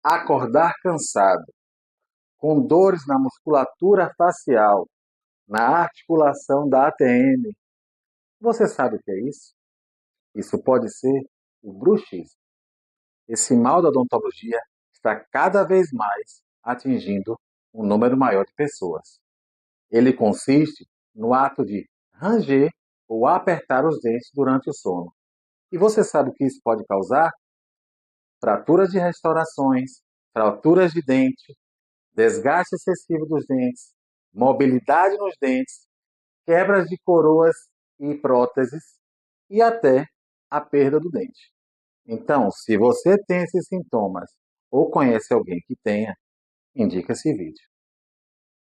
acordar cansado, com dores na musculatura facial, na articulação da ATM. Você sabe o que é isso? Isso pode ser o bruxismo. Esse mal da odontologia está cada vez mais atingindo um número maior de pessoas. Ele consiste no ato de ranger ou apertar os dentes durante o sono. E você sabe o que isso pode causar? Fraturas de restaurações, fraturas de dente, desgaste excessivo dos dentes, mobilidade nos dentes, quebras de coroas e próteses e até a perda do dente. Então, se você tem esses sintomas ou conhece alguém que tenha, indica esse vídeo.